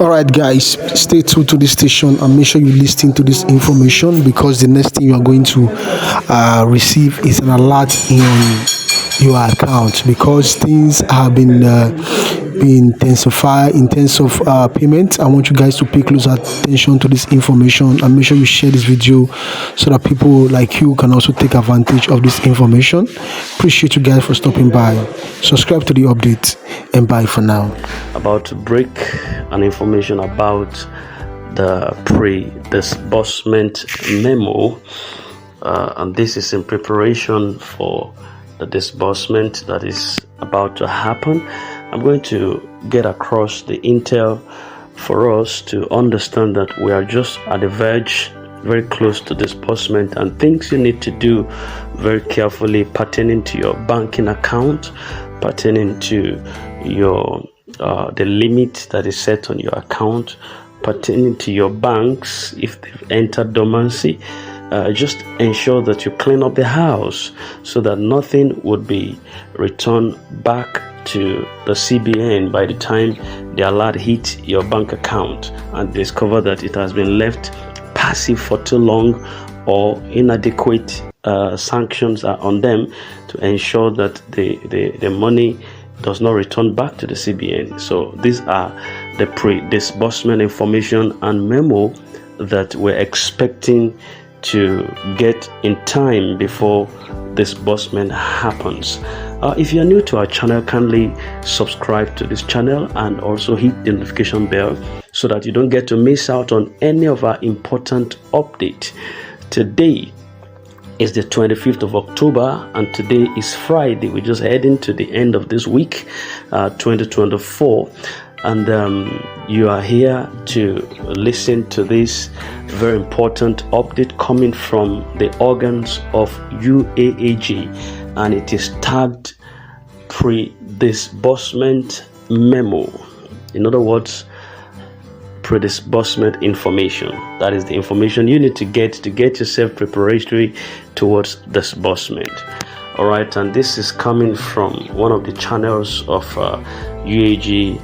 All right, guys, stay tuned to this station and make sure you listen to this information, because the next thing you are going to receive is an alert in your account, because things have been intensified in terms of payment. I want you guys to pay close attention to this information and make sure you share this video so that people like you can also take advantage of this information. Appreciate you guys for stopping by. Subscribe to the update and bye for now. About to break an information about the pre-disbursement memo, and this is in preparation for the disbursement that is about to happen. I'm going to get across the intel for us to understand that we are just at the verge, very close to disbursement, and things you need to do very carefully pertaining to your banking account, pertaining to your the limit that is set on your account, pertaining to your banks if they've entered dormancy. Just ensure that you clean up the house so that nothing would be returned back to the CBN by the time the alert hit your bank account and discover that it has been left passive for too long, or inadequate sanctions are on them to ensure that the money does not return back to the CBN. So these are the pre-disbursement information and memo that we're expecting to get in time before disbursement happens. If you are new to our channel, kindly subscribe to this channel and also hit the notification bell so that you don't get to miss out on any of our important updates. Today is the 25th of October and today is Friday. We're just heading to the end of this week, 2024, and you are here to listen to this very important update coming from the organs of UAAG, and it is tagged pre-disbursement memo. In other words, pre-disbursement information. That is the information you need to get yourself preparatory towards disbursement. All right, and this is coming from one of the channels of UAG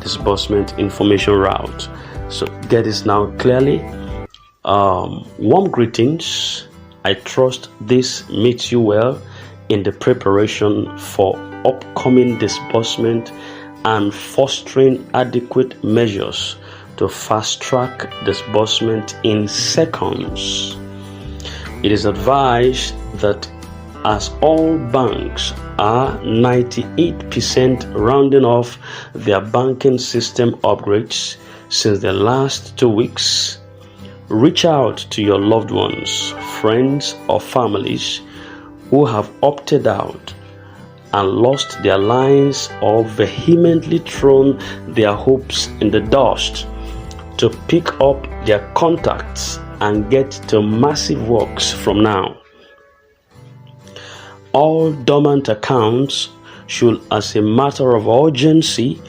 disbursement information route. So get this now clearly. Warm greetings. I trust this meets you well in the preparation for upcoming disbursement and fostering adequate measures to fast-track disbursement in seconds. It is advised that as all banks are 98% rounding off their banking system upgrades since the last 2 weeks, reach out to your loved ones, friends, or families who have opted out and lost their lines or vehemently thrown their hopes in the dust to pick up their contacts and get to massive works from now. All dormant accounts should, as a matter of urgency,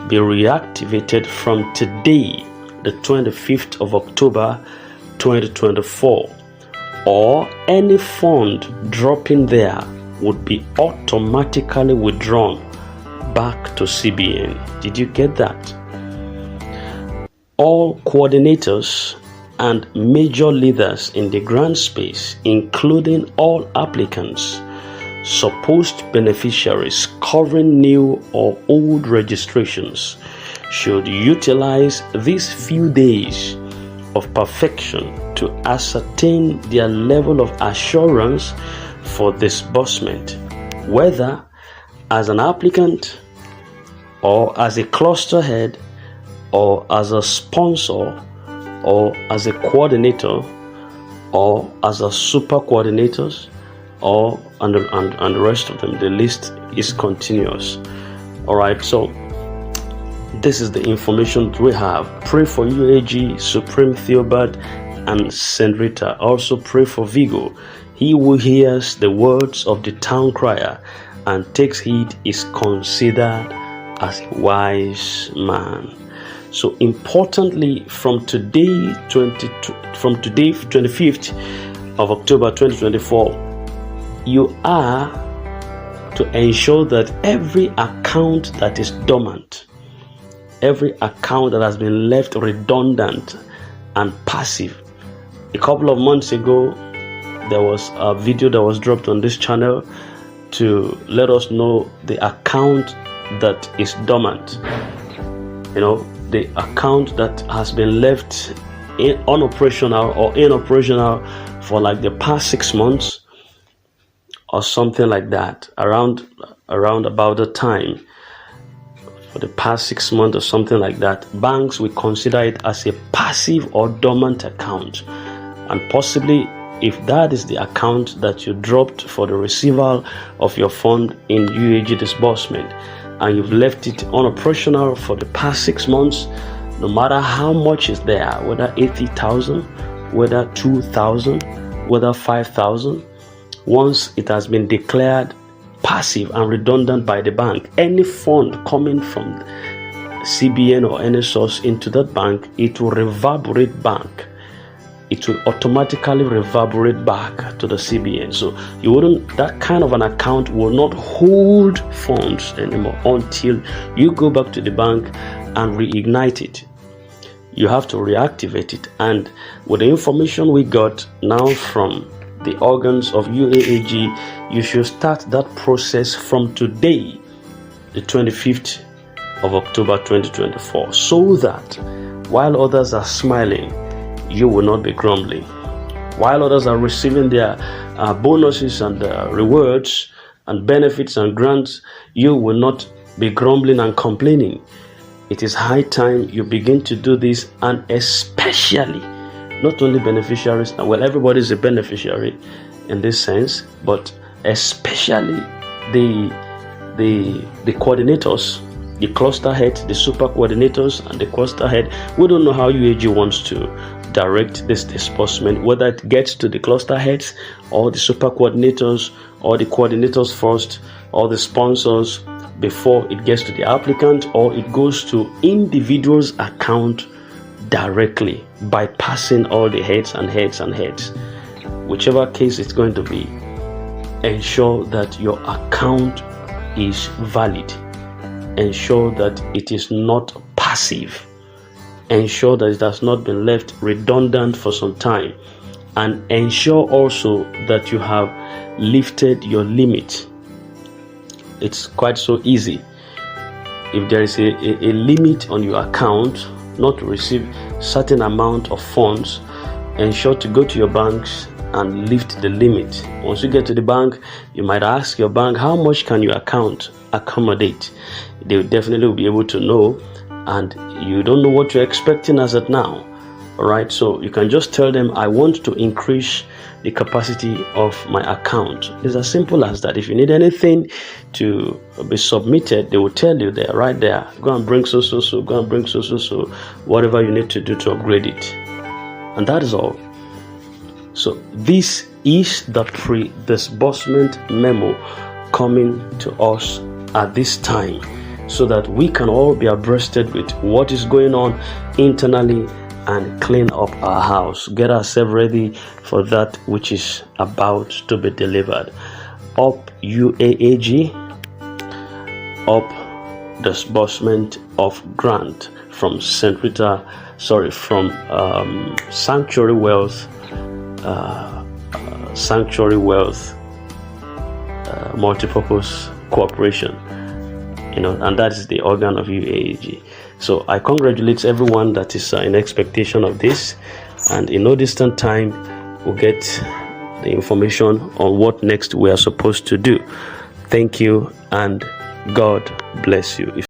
be reactivated from today, the 25th of October 2024, or any fund dropping there would be automatically withdrawn back to CBN. Did you get that? All coordinators and major leaders in the grant space, including all applicants, supposed beneficiaries covering new or old registrations, should utilize these few days of perfection to ascertain their level of assurance for disbursement, whether as an applicant or as a cluster head or as a sponsor or as a coordinator or as a super coordinators, or and the rest of them. The list is continuous. All right, so this is the information we have. Pray for UAAG, Supreme Theobarth, and St. Rita. Also pray for Vigo. He who hears the words of the town crier and takes heed is considered as a wise man. So importantly, from today 25th of October 2024, you are to ensure that every account that is dormant every account that has been left redundant and passive. A couple of months ago, there was a video that was dropped on this channel to let us know the account that is dormant. The account that has been left unoperational or inoperational for like the past 6 months or something like that, around about the time, for the past 6 months or something like that. Banks will consider it as a passive or dormant account, and possibly if that is the account that you dropped for the receival of your fund in UAAG disbursement, and you've left it unoperational for the past 6 months, no matter how much is there, whether 80,000, whether 2,000, whether 5,000, once it has been declared passive and redundant by the bank, any fund coming from CBN or any source into that bank, it will reverberate back. It will automatically reverberate back to the CBN. So that kind of an account will not hold funds anymore until you go back to the bank and reignite it. You have to reactivate it. And with the information we got now from the organs of UAAG, you should start that process from today, the 25th of October 2024, so that while others are smiling, you will not be grumbling. While others are receiving their bonuses and rewards and benefits and grants, you will not be grumbling and complaining. It is high time you begin to do this, and especially not only beneficiaries, well, everybody is a beneficiary in this sense, but especially the coordinators, the cluster heads, the super coordinators and the cluster head. We don't know how UAAG wants to direct this disbursement, whether it gets to the cluster heads or the super coordinators, or the coordinators first, or the sponsors before it gets to the applicant, or it goes to individuals' account directly, bypassing all the heads and heads and heads. Whichever case it's going to be, ensure that your account is valid. Ensure that it is not passive. Ensure that it has not been left redundant for some time, and ensure also that you have lifted your limit. It's quite so easy. If there is a limit on your account not to receive certain amount of funds, ensure to go to your banks and lift the limit. Once you get to the bank, you might ask your bank, how much can your account accommodate? They will definitely be able to know, and you don't know what you're expecting as at now. All right, so you can just tell them, I want to increase the capacity of my account. It's as simple as that. If you need anything to be submitted, they will tell you there, right there, go and bring so, go and bring so, whatever you need to do to upgrade it. And that is all. So this is the pre-disbursement memo coming to us at this time, so that we can all be abreasted with what is going on internally and clean up our house, get ourselves ready for that which is about to be delivered. Up UAAG, up disbursement of grant from Sanctuary Wealth Multipurpose Corporation, and that is the organ of UAAG. So I congratulate everyone that is in expectation of this, and in no distant time we'll get the information on what next we are supposed to do. Thank you, and God bless you.